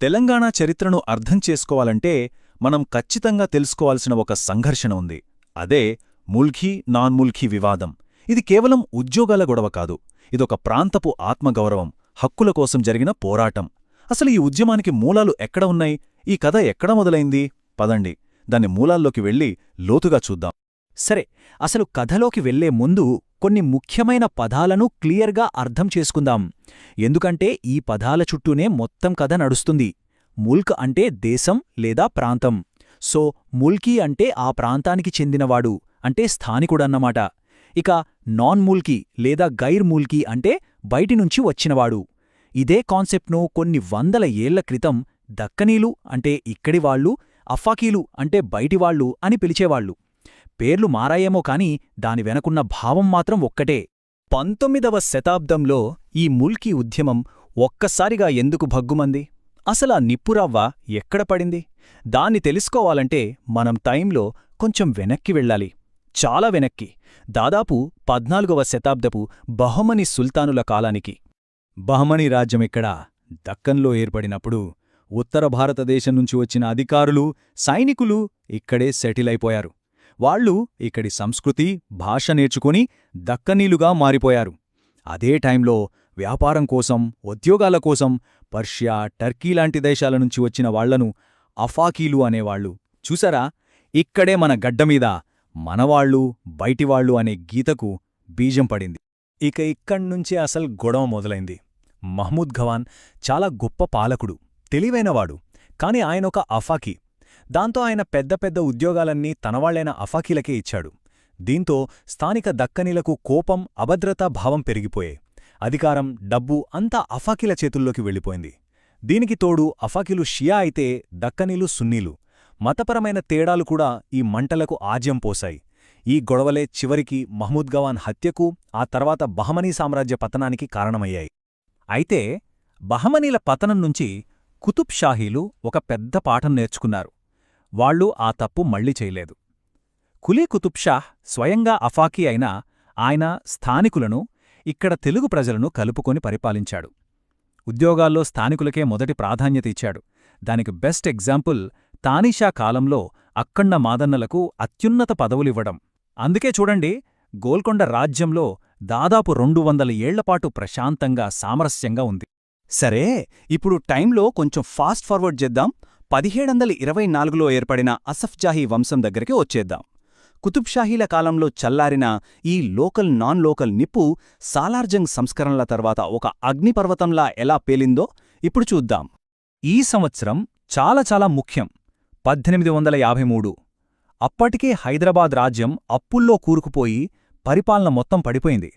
తెలంగాణ చరిత్రను అర్థం చేసుకోవాలంటే మనం ఖచ్చితంగా తెలుసుకోవాల్సిన ఒక సంఘర్షణ ఉంది. అదే ముల్కీ నాన్ ముల్కీ వివాదం. ఇది కేవలం ఉద్యోగాల గొడవ కాదు. ఇదొక ప్రాంతపు ఆత్మగౌరవం, హక్కుల కోసం జరిగిన పోరాటం. అసలు ఈ ఉద్యమానికి మూలాలు ఎక్కడ ఉన్నాయి? ఈ కథ ఎక్కడ మొదలైంది? పదండి, దాని మూలాల్లోకి వెళ్ళి లోతుగా చూద్దాం. సరే, అసలు కథలోకి వెళ్లే ముందు కొన్ని ముఖ్యమైన పదాలను క్లియర్గా అర్థం చేసుకుందాం. ఎందుకంటే ఈ పదాల చుట్టూనే మొత్తం కథ నడుస్తుంది. ముల్క్ అంటే దేశం లేదా ప్రాంతం. సో ముల్కీ అంటే ఆ ప్రాంతానికి చెందినవాడు, అంటే స్థానికుడన్నమాట. ఇక నాన్ ముల్కీ లేదా గైర్ ముల్కీ అంటే బయటినుంచి వచ్చినవాడు. ఇదే కాన్సెప్ట్ను కొన్ని వందల ఏళ్ల క్రితం దక్కనీలు అంటే ఇక్కడివాళ్లు, అఫాకీలు అంటే బయటివాళ్లు అని పిలిచేవాళ్లు. పేర్లు మారాయేమో కాని దాని వెనకున్న భావం మాత్రం ఒక్కటే. 19వ శతాబ్దంలో ఈ ముల్కీ ఉద్యమం ఒక్కసారిగా ఎందుకు భగ్గుమంది? అసలా నిప్పురవ్వ ఎక్కడ పడింది? దాన్ని తెలుసుకోవాలంటే మనం టైంలో కొంచెం వెనక్కి వెళ్ళాలి, చాలా వెనక్కి, దాదాపు 14వ శతాబ్దపు బహమనీ సుల్తానుల కాలానికి. బహమనీ రాజ్యమిక్కడ దక్కన్లో ఏర్పడినప్పుడు ఉత్తర భారతదేశం నుంచి వచ్చిన అధికారులు, సైనికులు ఇక్కడే సెటిల్ అయిపోయారు. వాళ్లు ఇక్కడి సంస్కృతి, భాష నేర్చుకుని దక్కనీలుగా మారిపోయారు. అదే టైంలో వ్యాపారం కోసం, ఉద్యోగాల కోసం పర్షియా, టర్కీ లాంటి దేశాల నుంచి వచ్చిన వాళ్లను అఫాకీలు అనేవాళ్లు. చూసారా, ఇక్కడే మన గడ్డమీద మనవాళ్లు, బయటివాళ్లు అనే గీతకు బీజం పడింది. ఇక ఇక్కడ్నుంచే అసలు గొడవ మొదలైంది. మహ్మూద్ గవాన్ చాలా గొప్ప పాలకుడు, తెలివైనవాడు. కాని ఆయనొక అఫాకీ. దాంతో ఆయన పెద్ద పెద్ద ఉద్యోగాలన్నీ తనవాళ్లైన అఫాకీలకే ఇచ్చాడు. దీంతో స్థానిక దక్కనీలకు కోపం, అభద్రతా భావం పెరిగిపోయాయి. అధికారం, డబ్బు అంతా అఫాకీల చేతుల్లోకి వెళ్ళిపోయింది. దీనికి తోడు అఫాకీలు షియా అయితే దక్కనీలు సున్నీలు. మతపరమైన తేడాలు కూడా ఈ మంటలకు ఆజ్యం పోశాయి. ఈ గొడవలే చివరికి మహ్మూద్ గవాన్ హత్యకు, ఆ తర్వాత బహమనీ సామ్రాజ్య పతనానికి కారణమయ్యాయి. అయితే బహమనీల పతనం నుంచి కుతుబ్ షాహీలు ఒక పెద్ద పాఠం నేర్చుకున్నారు. వాళ్లు ఆ తప్పు మళ్లీ చేయలేదు. కులీ కుతుబ్ షాహ్ స్వయంగా అఫాకీ అయినా ఆయన స్థానికులను, ఇక్కడ తెలుగు ప్రజలను కలుపుకొని పరిపాలించాడు. ఉద్యోగాల్లో స్థానికులకే మొదటి ప్రాధాన్యత ఇచ్చాడు. దానికి బెస్ట్ ఎగ్జాంపుల్ తానీషా కాలంలో అక్కన్న మాదన్నలకు అత్యున్నత పదవులివ్వడం. అందుకే చూడండి, గోల్కొండ రాజ్యంలో దాదాపు 200 ఏళ్లపాటు ప్రశాంతంగా, సామరస్యంగా ఉంది. సరే, ఇప్పుడు టైంలో కొంచెం ఫాస్ట్ ఫార్వర్డ్ చేద్దాం. 1724లో ఏర్పడిన అసఫ్జాహీ వంశం దగ్గరికి వచ్చేద్దాం. కుతుబ్షాహీల కాలంలో చల్లారిన ఈ లోకల్ నాన్ లోకల్ నిప్పు సాలార్జంగ్ సంస్కరణల తర్వాత ఒక అగ్నిపర్వతంలా ఎలా పేలిందో ఇప్పుడు చూద్దాం. ఈ సంవత్సరం చాలా చాలా ముఖ్యం. 1853. అప్పటికే హైదరాబాద్ రాజ్యం అప్పుల్లో కూరుకుపోయి పరిపాలన మొత్తం పడిపోయింది.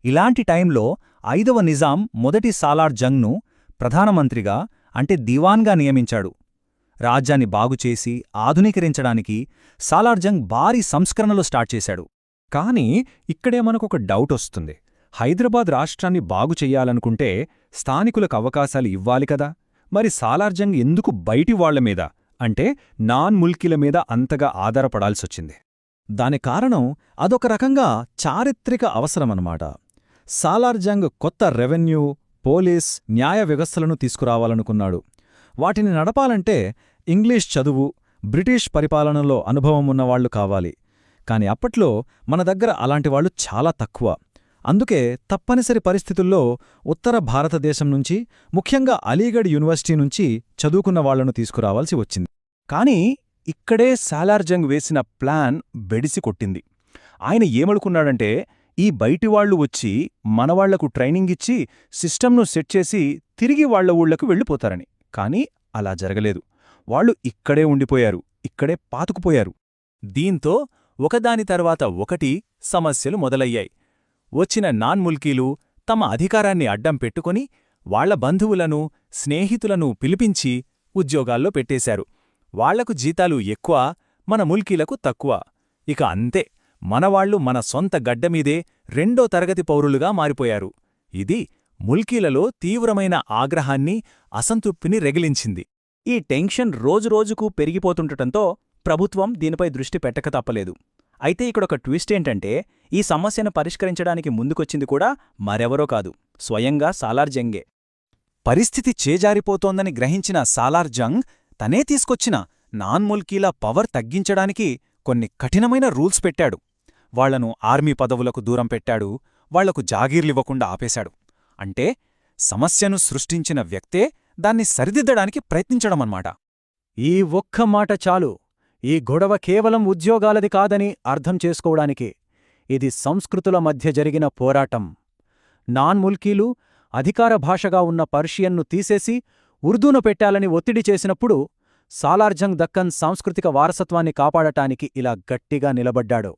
ఇలాంటి టైంలో 5వ నిజాం మొదటి సాలార్ జంగ్ను ప్రధానమంత్రిగా, అంటే దివాన్గా నియమించాడు. రాజ్యాన్ని బాగుచేసి ఆధునీకరించడానికి సాలార్జంగ్ భారీ సంస్కరణలు స్టార్ట్ చేశాడు. కాని ఇక్కడే మనకొక డౌటొస్తుంది. హైదరాబాద్ రాష్ట్రాన్ని బాగుచెయ్యాలనుకుంటే స్థానికులకు అవకాశాలు ఇవ్వాలి కదా. మరి సాలార్జంగ్ ఎందుకు బయటివాళ్ల మీద, అంటే నాన్ ముల్కీల మీద అంతగా ఆధారపడాల్సొచ్చింది? దాని కారణం అదొక రకంగా చారిత్రక అవసరమన్నమాట. సాలార్జంగ్ కొత్త రెవెన్యూ, పోలీస్, న్యాయ వ్యవస్థలను తీసుకురావాలనుకున్నాడు. వాటిని నడపాలంటే ఇంగ్లీష్ చదువు, బ్రిటిష్ పరిపాలనలో అనుభవం ఉన్నవాళ్లు కావాలి. కాని అప్పట్లో మన దగ్గర అలాంటివాళ్లు చాలా తక్కువ. అందుకే తప్పనిసరి పరిస్థితుల్లో ఉత్తర భారతదేశం నుంచి, ముఖ్యంగా అలీగఢ్ యూనివర్సిటీ నుంచి చదువుకున్న వాళ్లను తీసుకురావాల్సి వచ్చింది. కాని ఇక్కడే సాలార్జంగ్ వేసిన ప్లాన్ బెడిసి కొట్టింది. ఆయన ఏమనుకున్నాడంటే, ఈ బయటివాళ్లు వచ్చి మనవాళ్లకు ట్రైనింగిచ్చి సిస్టమ్ను సెట్ చేసి తిరిగి వాళ్ల ఊళ్లకు వెళ్ళిపోతారని. కాని అలా జరగలేదు. వాళ్లు ఇక్కడే ఉండిపోయారు, ఇక్కడే పాతుకుపోయారు. దీంతో ఒకదాని తర్వాత ఒకటి సమస్యలు మొదలయ్యాయి. వచ్చిన నాన్ ముల్కీలు తమ అధికారాన్ని అడ్డం పెట్టుకుని వాళ్ల బంధువులను, స్నేహితులను పిలిపించి ఉద్యోగాల్లో పెట్టేశారు. వాళ్లకు జీతాలు ఎక్కువ, మన ముల్కీలకు తక్కువ. ఇక అంతే, మనవాళ్లు మన సొంత గడ్డమీదే 2వ తరగతి పౌరులుగా మారిపోయారు. ఇది ముల్కీలలో తీవ్రమైన ఆగ్రహాన్ని, అసంతృప్తిని రగిలించింది. ఈ టెన్షన్ రోజురోజుకూ పెరిగిపోతుండటంతో ప్రభుత్వం దీనిపై దృష్టి పెట్టక తప్పలేదు. అయితే ఇక్కడొక ట్విస్టేంటంటే, ఈ సమస్యను పరిష్కరించడానికి ముందుకొచ్చింది కూడా మరెవరో కాదు, స్వయంగా సాలార్జంగే. పరిస్థితి చేజారిపోతోందని గ్రహించిన సాలార్ జంగ్ తనే తీసుకొచ్చిన నాన్ ముల్కీల పవర్ తగ్గించడానికి కొన్ని కఠినమైన రూల్స్ పెట్టాడు. వాళ్లను ఆర్మీ పదవులకు దూరం పెట్టాడు, వాళ్లకు జాగీర్లివ్వకుండా ఆపేశాడు. అంటే సమస్యను సృష్టించిన వ్యక్తే దాన్ని సరిదిద్దడానికి ప్రయత్నించడమన్నమాట. ఈ ఒక్క మాట చాలు ఈ గొడవ కేవలం ఉద్యోగాలది కాదని అర్థం చేసుకోవడానికి. ఇది సంస్కృతుల మధ్య జరిగిన పోరాటం. నాన్ ముల్కీలు అధికార భాషగా ఉన్న పర్షియన్ను తీసేసి ఉర్దూను పెట్టాలని ఒత్తిడి చేసినప్పుడు సాలార్జంగ్ దక్కన్ సాంస్కృతిక వారసత్వాన్ని కాపాడటానికి ఇలా గట్టిగా నిలబడ్డాడు.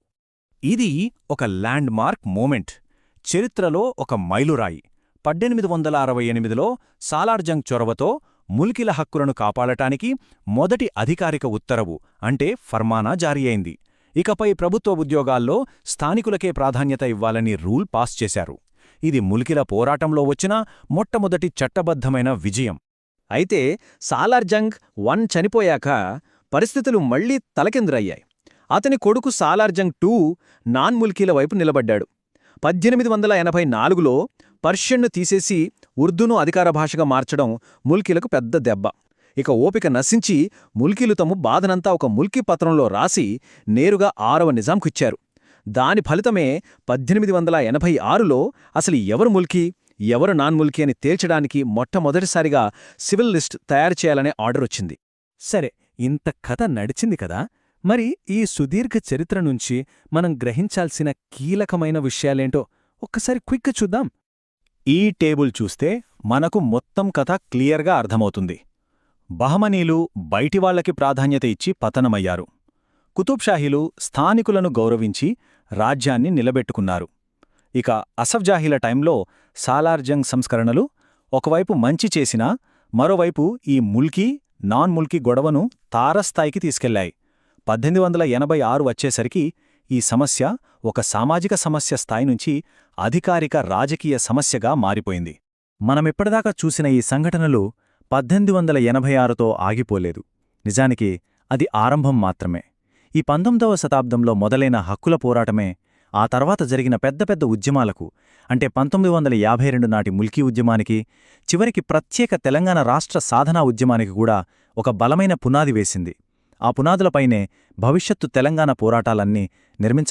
ఇది ఒక ల్యాండ్ మార్క్ మూమెంట్, చరిత్రలో ఒక మైలురాయి. 1868లో సాలార్జంగ్ చొరవతో ముల్కీల హక్కులను కాపాడటానికి మొదటి అధికారిక ఉత్తరవు అంటే ఫర్మానా జారీ అయింది. ఇకపై ప్రభుత్వ ఉద్యోగాల్లో స్థానికులకే ప్రాధాన్యత ఇవ్వాలని రూల్ పాస్ చేశారు. ఇది ముల్కీల పోరాటంలో వచ్చిన మొట్టమొదటి చట్టబద్ధమైన విజయం. అయితే సాలార్జంగ్ చనిపోయాక పరిస్థితులు మళ్లీ తలకిందులయ్యాయి. అతని కొడుకు సాలార్జంగ్ నాన్ ముల్కీల వైపు నిలబడ్డాడు. 1884లో పర్షియన్ను తీసేసి ఉర్దూను అధికార భాషగా మార్చడం ముల్కీలకు పెద్ద దెబ్బ. ఇక ఓపిక నశించి ముల్కీలు తమ బాధనంతా ఒక ముల్కీ పత్రంలో రాసి నేరుగా 6వ నిజాంకు ఇచ్చారు. దాని ఫలితమే 1886లో అసలు ఎవరు ముల్కీ, ఎవరు నాన్ ముల్కీ అని తేల్చడానికి మొట్టమొదటిసారిగా సివిల్ లిస్ట్ తయారు చేయాలనే ఆర్డర్ వచ్చింది. సరే, ఇంత కథ నడిచింది కదా, మరి ఈ సుదీర్ఘ చరిత్ర నుంచి మనం గ్రహించాల్సిన కీలకమైన విషయాలేంటో ఒక్కసారి క్విక్గా చూద్దాం. ఈ టేబుల్ చూస్తే మనకు మొత్తం కథ క్లియర్గా అర్థమవుతుంది. బహమనీలు బయటివాళ్లకి ప్రాధాన్యత ఇచ్చి పతనమయ్యారు. కుతుబ్షాహీలు స్థానికులను గౌరవించి రాజ్యాన్ని నిలబెట్టుకున్నారు. ఇక అసఫ్జాహీల టైంలో సాలార్జంగ్ సంస్కరణలు ఒకవైపు మంచి చేసినా మరోవైపు ఈ ముల్కీ నాన్ ముల్కీ గొడవను తారస్థాయికి తీసుకెళ్లాయి. 1886 వచ్చేసరికి ఈ సమస్య ఒక సామాజిక సమస్య స్థాయి నుంచి అధికారిక రాజకీయ సమస్యగా మారిపోయింది. మనమిప్పటిదాకా చూసిన ఈ సంఘటనలు 1886తో ఆగిపోలేదు. నిజానికి అది ఆరంభం మాత్రమే. ఈ 19వ శతాబ్దంలో మొదలైన హక్కుల పోరాటమే ఆ తర్వాత జరిగిన పెద్ద పెద్ద ఉద్యమాలకు, అంటే 1952 నాటి ముల్కీ ఉద్యమానికి, చివరికి ప్రత్యేక తెలంగాణ రాష్ట్ర సాధనా ఉద్యమానికి కూడా ఒక బలమైన పునాది వేసింది. ఆ పునాదులపైనే భవిష్యత్తు తెలంగాణ పోరాటాలన్నీ నిర్మించబడ్డాయి.